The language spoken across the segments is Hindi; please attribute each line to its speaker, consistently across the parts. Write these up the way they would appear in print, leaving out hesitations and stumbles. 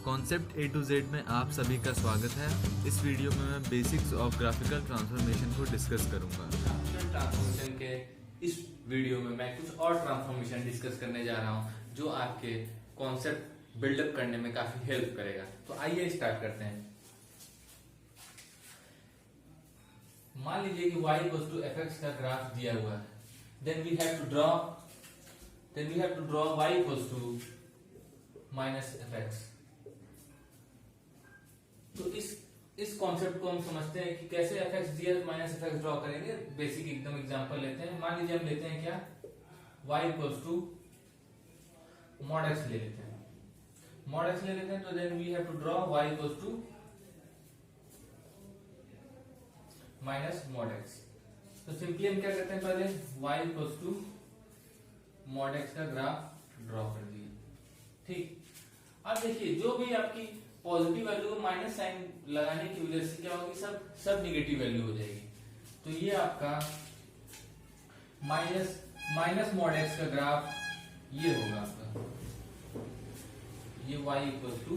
Speaker 1: कॉन्सेप्ट ए टू जेड में आप सभी का स्वागत है। इस वीडियो में मैं बेसिक्स ऑफ ग्राफिकल ट्रांसफॉर्मेशन को डिस्कस करूंगा।
Speaker 2: ग्राफिकल ट्रांसफॉर्मेशन के इस वीडियो में मैं कुछ और ट्रांसफॉर्मेशन डिस्कस करने जा रहा हूं जो आपके कॉन्सेप्ट बिल्डअप करने में काफी हेल्प करेगा। तो आइए स्टार्ट करते हैं। मान लीजिए कि y इक्वल्स टू fx का ग्राफ दिया हुआ है, then we have to draw y equals to minus fx। तो इस कॉन्सेप्ट को हम समझते हैं कि कैसे fx दिया तो माइनस fx ड्रॉ करेंगे। बेसिक एकदम एग्जांपल लेते हैं। मान लीजिए हम लेते हैं क्या, y equals to mod x ले लेते हैं। मॉड x ले लेते हैं तो then we have to draw y equals to minus mod x। तो सिंपली हम क्या करते हैं, पहले y equals to mod x का ग्राफ ड्रॉ कर दिए। ठीक, अब देखिए जो भी आपकी पॉजिटिव वैल्यू को माइनस साइन लगाने की वजह से क्या होगी, सब नेगेटिव वैल्यू हो जाएगी। तो ये आपका माइनस मॉड x का ग्राफ ये होगा आपका, ये y equals to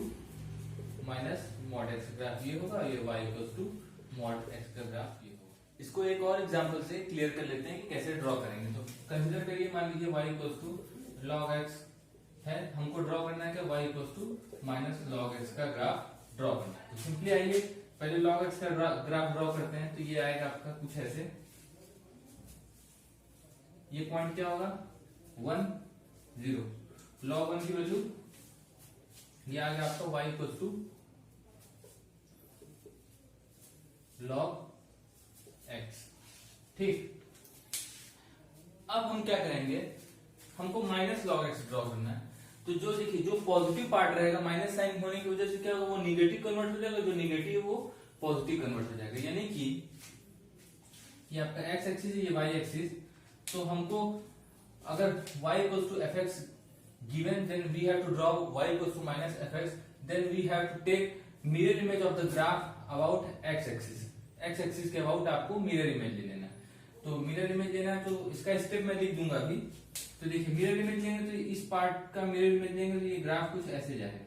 Speaker 2: minus mod x का ग्राफ ये होगा, ये y equals to mod x का ग्राफ ये होगा। इसको एक और एग्जांपल से क्लियर कर लेते हैं कि कैसे ड्रॉ करेंगे। तो कंसीडर करिए, मान लीजिए y equals to log x है, हमको ड्रॉ करना है कि y equals to minus log x का ग्राफ ड्रॉ करना है। तो सिंपली आइए पहले log x का ग्राफ ड्रॉ करते हैं। तो ये आएगा आपका कुछ ऐसे, ये पॉइंट क्या होगा 1 0, log 1 की वैल्यू ये आ गया आपका y equals to log x। ठीक, अब हम क्या करेंगे, हमको माइनस log x ड्रॉ करना है। तो जो देखिए जो पॉजिटिव पार्ट रहेगा माइनस साइन होने की वजह से क्या होगा, वो निगेटिव कन्वर्ट हो जाएगा, जो निगेटिव वो पॉजिटिव कन्वर्ट हो जाएगा। यानी कि ये आपका x एक्सिस है, ये y एक्सिस। तो हमको अगर y equals to fx given, then we have to draw y equals to minus fx, then we have to take mirror image of the graph about x axis. x axis के अबाउट आपको मिरर इमेज ले लेना है। तो मिरर इमेज लेना है, तो इसका स्टेप मैं लिख दूंगा अभी। तो देखिए मिरर इमेज लेंगे तो इस पार्ट का मिरर इमेज लेंगे तो ये ग्राफ कुछ ऐसे जाएगा,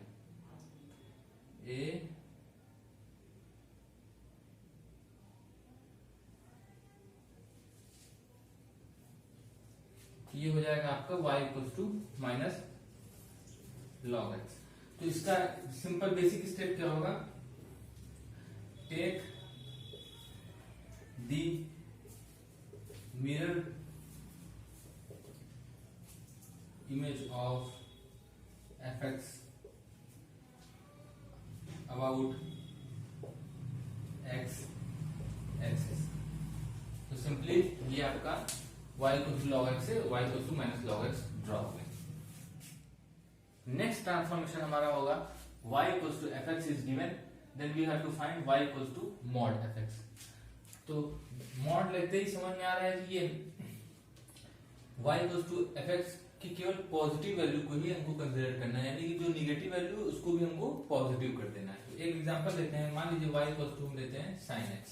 Speaker 2: ये हो जाएगा आपका y equals to minus log x। तो इसका सिंपल बेसिक स्टेप क्या होगा, take the mirror image of fx about x axis। तो सिंपली ये आपका y equal to log x है, y equal to minus log x draw हो गया। नेक्स्ट ट्रांसफॉर्मेशन हमारा होगा y equal to fx is given, then we have to find y equal to mod fx। तो मॉड लेते ही समझ में आ रहा है कि ये y इक्वल टू fx कि केवल पॉजिटिव वैल्यू को ही हमको कंसीडर करना है, यानी कि जो निगेटिव वैल्यू उसको भी हमको पॉजिटिव कर देना है। तो एक एग्जांपल लेते हैं, मान लीजिए y इक्वल टू हम लेते हैं sin x।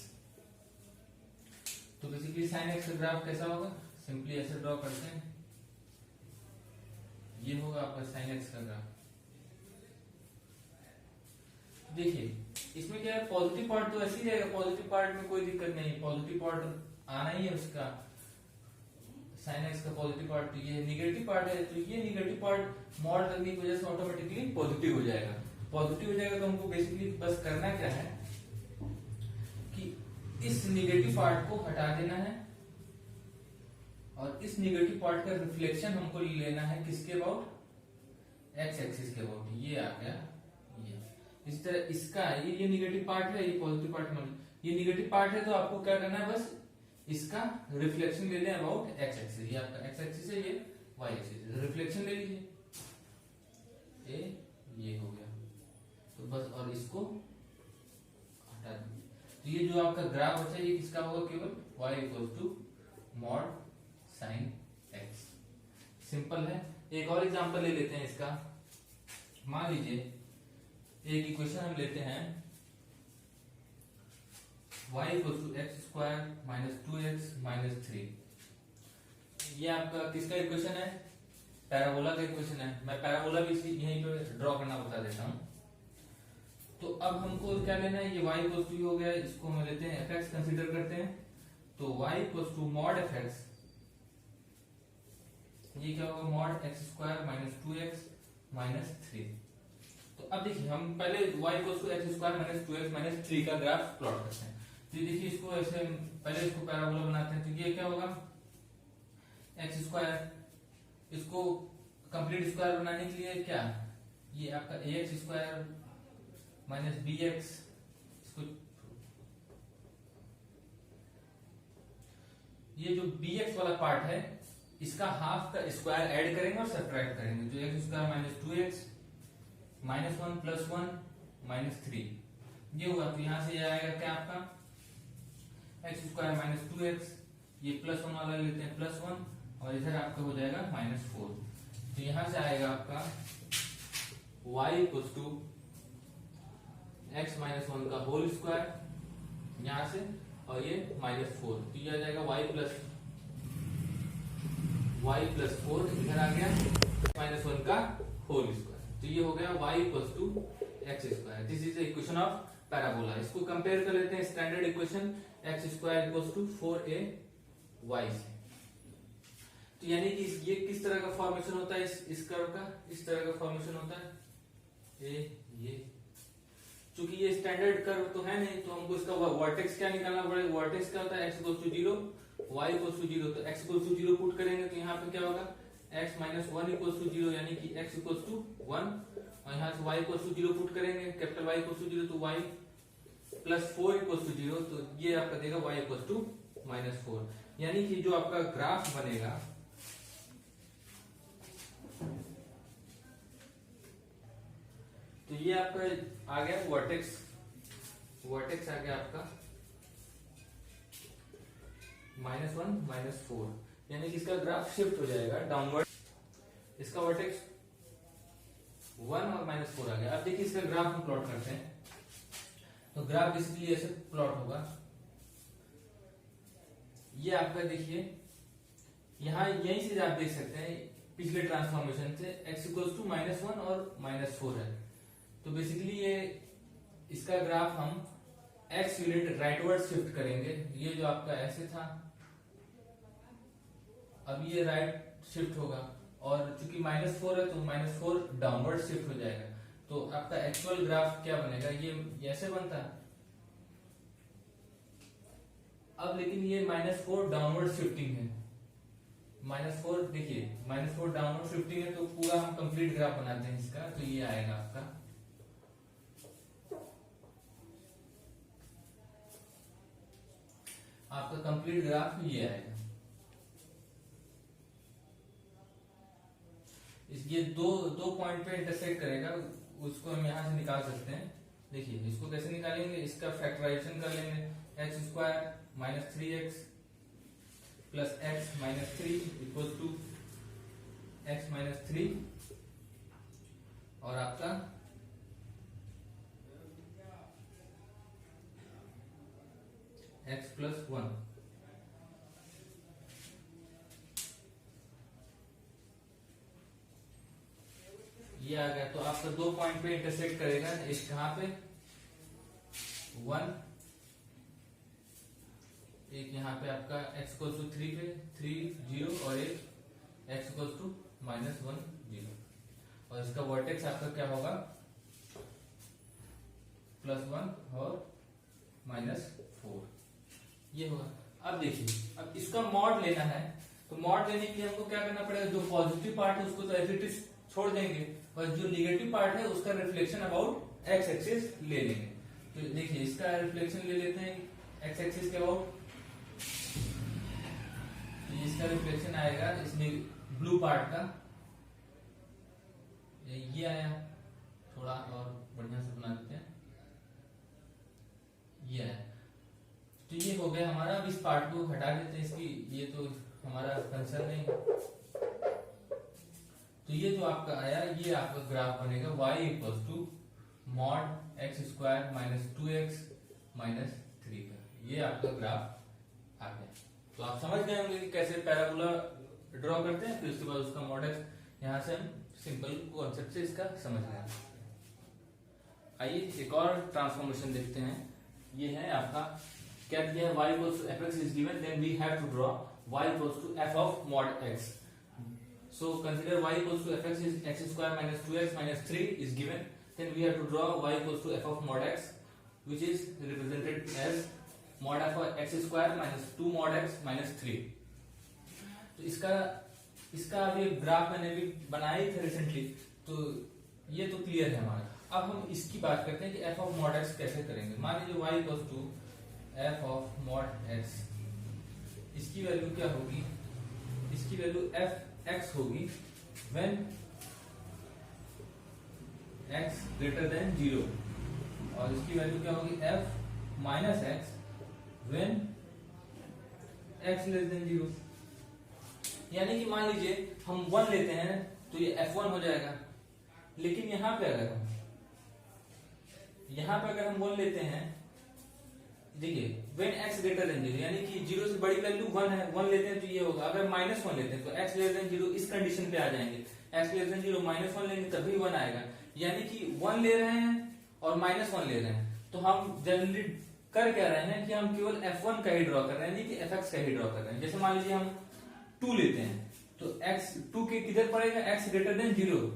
Speaker 2: तो बेसिकली sin x का ग्राफ कैसा होगा, सिंपली ऐसे ड्रॉ करते हैं, ये होगा आपका sin x का ग्राफ। देखिए इसमें क्या है, पॉजिटिव पार्ट तो ऐसे ही रहेगा, पॉजिटिव पार्ट में कोई दिक्कत नहीं है, पॉजिटिव पार्ट आना ही है उसका। sin x का पॉजिटिव पार्ट, तो ये नेगेटिव पार्ट है, तो ये नेगेटिव पार्ट मॉड करने की वजह से ऑटोमेटिकली पॉजिटिव हो जाएगा। पॉजिटिव हो जाएगा तो हमको बेसिकली बस करना क्या है कि इस नेगेटिव पार्ट को हटा देना है और इस नेगेटिव पार्ट का रिफ्लेक्शन हमको लेना है किसके अबाउट, x एक्सिस के अबाउट। ये आ गया, ये इस तरह इसका ये नेगेटिव पार्ट है, ये पॉजिटिव पार्ट, ये नेगेटिव पार्ट है। तो आपको क्या करना है, बस इसका रिफ्लेक्शन ले लें अबाउट x एक्सिस। ये आपका x एक्सिस है, ये y एक्सिस, रिफ्लेक्शन ले लीजिए, ये हो गया। तो बस और इसको हटा दीजिए। तो ये जो आपका ग्राफ बचा ये किसका होगा, केवल y equals to mod sine x। Simple है। एक और एग्जांपल ले लेते हैं इसका। मान लीजिए एक इक्वेशन हम लेते हैं, y equals to x square minus 2x minus 3। ये आपका किसका इक्वेशन है, पैराबोला का इक्वेशन है। मैं पैराबोला भी यहीं पे ड्रॉ करना बता देता हूं। तो अब हमको क्या लेना है, ये y इक्वल्स टू हो गया, इसको हम लेते हैं fx कंसीडर करते हैं, तो y equals to mod fx, ये क्या होगा mod x square minus 2x minus 3। तो अब देखिए हम पहले y equals to x square minus 2x minus 3 का ग्राफ प्लॉट करते हैं। तो देखिए इसको ऐसे पहले इसको पैराबोला बनाते हैं, तो ये क्या होगा x स्क्वायर, इसको कंप्लीट स्क्वायर बनाने के लिए क्या, ये आपका ax स्क्वायर माइनस bx, इसको ये जो bx वाला पार्ट है इसका हाफ का स्क्वायर ऐड करेंगे और सब्ट्रैक्ट करेंगे, तो x square minus 2x minus 1 plus 1 minus 3 ये हुआ। तो यहां से ये आएगा क्या आपका x स्क्वायर माइनस 2x, ये प्लस 1 वाला लेते हैं प्लस 1 और इधर आपका हो जाएगा माइनस 4। तो यहां से आएगा आपका y equals to x minus 1 का होल स्क्वायर यहां से, और ये माइनस 4, तो ये आ जाएगा y प्लस 4 इधर आ गया माइनस 1 का होल स्क्वायर, तो ये हो गया y equals to x square. This is the equation of parabola. इसको कंपेयर कर लेते हैं standard equation x square equals to 4ay से। तो यानी कि ये किस तरह का फॉर्मेशन होता है, इस कर्व का इस तरह का फॉर्मेशन होता है, ये चूंकि ये स्टैंडर्ड कर्व तो है नहीं, तो हमको इसका वर्टेक्स क्या निकालना पड़ेगा, वर्टेक्स क्या होता है x equals to 0 y equals to 0, तो x इक्वल्स टू 0 पुट करेंगे तो यहाँ पे क्या होगा x माइनस 1 इक्वल्स टू 0, यानी कि x इक्वल्स टू 1, और यहाँ से y इक्वल्स टू 0 पुट करेंगे, कैपिटल Y इक्वल्स टू 0, तो y प्लस 4 इक्वल्स टू 0, तो ये आपका देगा y इक्वल्स टू माइनस 4। यानी कि जो आपका ग्राफ बनेगा तो ये आपका आ गया वर्टेक्स आ गया आपका -1 -4, यानी कि इसका ग्राफ शिफ्ट हो जाएगा डाउनवर्ड, इसका वर्टेक्स 1 और -4 आ गया। अब देखिए इसका ग्राफ हम प्लॉट करते हैं, तो ग्राफ बेसिकली ऐसे प्लॉट होगा, ये आपका देखिए यहाँ यहीं से आप देख सकते हैं पिछले ट्रांसफॉर्मेशन से x इक्वल्स टू -1 और -4 है, तो बेसिकली ये इसका ग्राफ हम x यूनिट राइटवर्ड शिफ्ट करेंगे, ये जो आपका ऐसे था अब ये राइट शिफ्ट होगा, और चूंकि -4 है तो -4 डाउनवर्ड शिफ्ट हो जाएगा, तो आपका एक्चुअल ग्राफ क्या बनेगा, ये ऐसे बनता है। अब लेकिन ये -4 डाउनवर्ड शिफ्टिंग है, -4 देखिए -4 डाउनवर्ड शिफ्टिंग है, तो पूरा हम कंप्लीट ग्राफ बनाते हैं इसका, तो ये आएगा आपका कंप्लीट ग्राफ ये आएगा। ये दो पॉइंट पे इंटरसेक्ट करेगा, उसको हम यहां से निकाल सकते हैं। देखिए इसको कैसे निकालेंगे, इसका फैक्टराइजेशन कर लेंगे, x square minus 3x plus x minus 3 equal to x minus 3, और आपका x प्लस 1। ये आ गया, तो आपका दो पॉइंट पे इंटरसेक्ट करेगा, एक कहां पे 1, एक यहाँ पे आपका x इक्वल्स टू 3 पे 3 0, और एक x इक्वल्स टू -1 0, और इसका वर्टेक्स आपका क्या होगा +1 और -4, ये होगा। अब देखिए अब इसका मॉड लेना है, तो मॉड लेने के लिए हमको क्या करना पड़ेगा, जो पॉजिटिव पार्ट है उसको तो एज इट इज छोड़ देंगे, और जो निगेटिव पार्ट है उसका रिफ्लेक्शन अबाउट एक्स एक्सिस ले लेंगे। तो देखिए इसका रिफ्लेक्शन ले लेते हैं एक्स एक्सिस के अबाउट, तो इसका रिफ्लेक्शन आएगा इसमें ब्लू पार्ट का, ये आया, थोड़ा और बढ़िया से बना देते हैं, ये आया, तो ये हो गया हमारा। अब इस पार्ट को हटा देते हैं, इसकी ये तो हमारा कंसर्न नहीं है। तो ये जो आपका आया, ये आपका ग्राफ बनेगा y equals to mod x square minus 2x minus 3 का, ये आपका ग्राफ आ गया। तो आप समझ गए होंगे कि कैसे पैराबोला ड्रॉ करते हैं, फिर उसके बाद उसका मॉड एक्स, यहाँ से हम सिंपल कॉन्सेप्ट से इसका समझ गए। आइए एक और ट्रांसफॉर्मेशन देखते हैं। ये है आपका, क्या दिया है, y equals to fx is given, then we have to draw y equals to f of mod x. So consider y equals to fx is x square minus 2x minus 3 is given, then we have to draw y equals to f of mod x, which is represented as mod f of x square minus 2 mod x minus 3. तो इसका अभी ग्राफ मैंने भी बनाया ही था रिसेंटली, तो ये तो क्लियर है हमारा। अब हम इसकी बात करते हैं कि f ऑफ mod x कैसे करेंगे। मान लीजिए y equals to f of mod x, इसकी वैल्यू क्या होगी, इसकी वैल्यू f x होगी व्हेन x ग्रेटर देन 0, और इसकी वैल्यू क्या होगी f minus x when x less than 0। यानी कि मान लीजिए हम 1 लेते हैं तो ये f1 हो जाएगा, लेकिन यहां पे अगर हम 1 लेते हैं, देखिए when x ग्रेटर देन 0, यानी कि 0 से बड़ी वैल्यू 1 है, 1 लेते हैं तो ये होगा। अगर -1 लेते हैं तो x लेस देन 0 इस कंडीशन पे आ जाएंगे, x लेस देन 0 -1 लेंगे तभी 1 आएगा। यानी कि 1 ले रहे हैं और -1 ले रहे हैं, तो हम जनरली कर क्या रहे हैं कि हम केवल f1 का ही ड्रॉ कर रहे हैं, यानी कि fx का ही ड्रॉ कर रहे हैं। जैसे मान लीजिए हम 2 लेते हैं तो x 2 के किधर पड़ेगा, x ग्रेटर देन 0,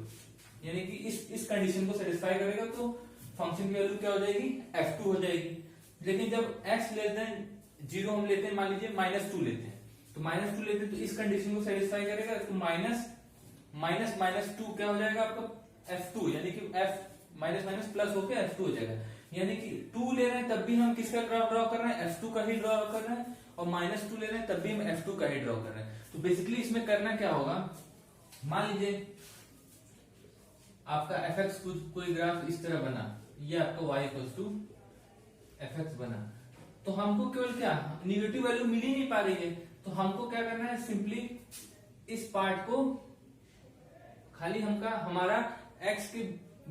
Speaker 2: यानी कि इस कंडीशन को सेटिस्फाई करेगा तो फंक्शन की वैल्यू क्या हो जाएगी, f2 हो जाएगी। लेकिन जब x लेस देन 0 हम लेते हैं, मान लीजिए -2 लेते हैं, तो -2 लेते हैं तो इस कंडीशन को सेटिस्फाई करेगा, तो माइनस 2 क्या हो जाएगा आपका f2, यानी कि f माइनस प्लस होकर f2 हो जाएगा। यानी कि 2 ले रहे हैं तब भी हम किसका ग्राफ ड्रॉ कर रहे हैं, f2 का ही ड्रॉ कर रहे हैं, और -2 ले रहे हैं तब भी हम f2 का ही ड्रॉ कर रहे हैं। तो बेसिकली इसमें करना क्या होगा, मान लीजिए आपका fx कोई ग्राफ इस तरह बना, ये आपका y इक्वल्स टू fx बना, तो हमको केवल क्या निगेटिव वैल्यू मिल ही नहीं पा रही है, तो हमको क्या करना है, सिंपली इस पार्ट को खाली हमारा x के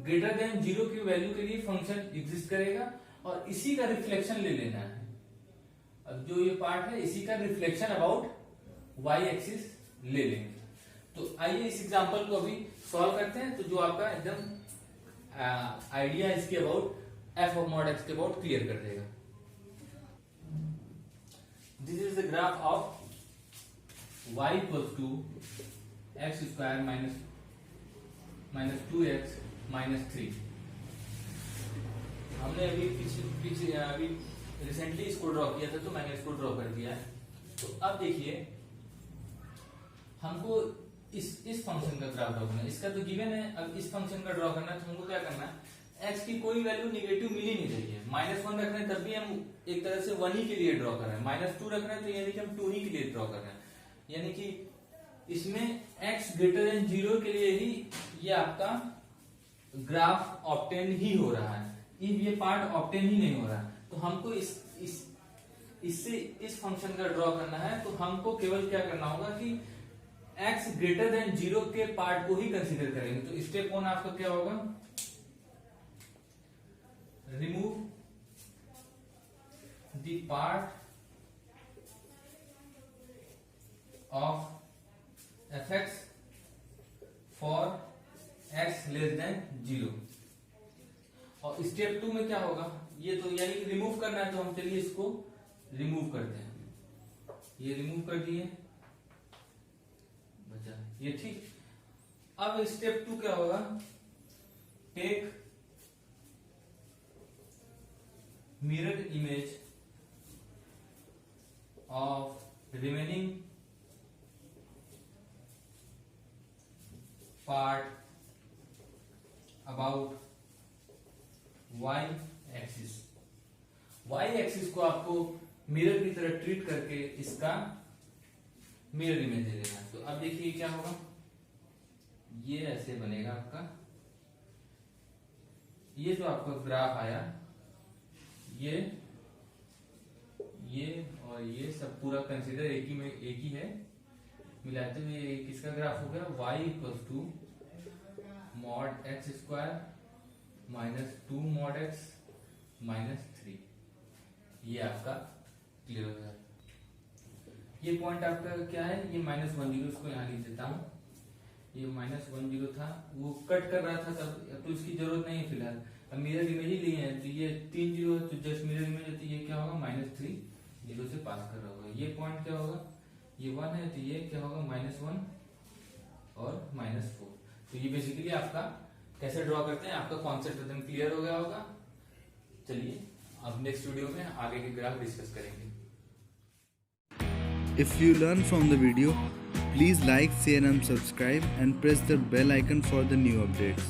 Speaker 2: ग्रेटर देन 0 की वैल्यू के लिए फंक्शन एग्जिस्ट करेगा, और इसी का रिफ्लेक्शन ले लेना है। अब जो ये पार्ट है इसी का रिफ्लेक्शन अबाउट y एक्सिस ले लेंगे। तो आइए इस एग्जांपल को अभी सॉल्व करते हैं, तो जो आपका एकदम आइडिया इसके about f of mod x के अबाउट क्लियर कर देगा। This is the graph of y equals to x square minus 2x minus 3। हमने अभी पीछे अभी रिसेंटली इसको ड्रॉ किया था, तो मैंने इसको ड्रॉ कर दिया है। तो अब देखिए हमको इस फंक्शन का ग्राफ ड्रॉ करना है, इसका तो गिवन है। अब इस फंक्शन का ड्रॉ करना है तो हमको क्या करना है, x की कोई वैल्यू निगेटिव मिल ही नहीं रही है। -1 रख रहे हैं तब भी हम एक तरह से 1 ही के लिए ड्रॉ कर रहे हैं, -2 रख रहे हैं तो यानी कि हम 2 ही के लिए ड्रॉ कर रहे हैं। यानी कि इसमें x ग्रेटर देन 0 के लिए ही ये आपका ग्राफ ऑब्टेन ही हो रहा है, ये पार्ट ऑब्टेन ही नहीं हो रहा है। तो हमको इससे इस फंक्शन का ड्रॉ करना है, तो हमको केवल क्या करना होगा कि x ग्रेटर देन 0 के पार्ट को ही कंसीडर करेंगे। तो स्टेप 1 आपका क्या होगा, remove the part of fx for x less than 0। और स्टेप 2 में क्या होगा, ये तो यानी कि रिमूव करना है, तो हम चलिए इसको रिमूव करते हैं। ये रिमूव कर दिए, बचा ये, ठीक। अब स्टेप 2 क्या होगा, take mirror image of remaining part about y axis. y axis को आपको मिरर की तरह ट्रीट करके इसका मिरर इमेज दे देना। तो अब देखिए क्या होगा, ये ऐसे बनेगा आपका, ये जो आपका ग्राफ आया, ये और ये सब पूरा कंसीडर एक ही है, मिलाते हुए किसका ग्राफ हो गया, y equals to mod x square minus 2 mod x minus 3। ये आपका क्लियर हो गया। ये पॉइंट आपका क्या है, ये -10, इसको यहाँ लिख देता हूँ। ये -10 था, वो कट कर रहा था तब, तो इसकी जरूरत नहीं है फिलहाल। अब मिरर इमेज ही ली है तो ये 3 जीरो है, तो जस्ट मिरर इमेज है तो ये क्या होगा -3 जीरो से पास कर रहा होगा। ये पॉइंट क्या होगा, ये 1 है तो ये क्या होगा -1 और -4। तो ये बेसिकली आपका कैसे ड्रॉ करते हैं, आपका कॉन्सेप्ट एकदम क्लियर हो गया होगा। चलिए अब नेक्स्ट वीडियो में आगे के ग्राफ डिस्कस करेंगे।
Speaker 3: If you learn from the video, please like, share and subscribe and press the bell icon for the new updates.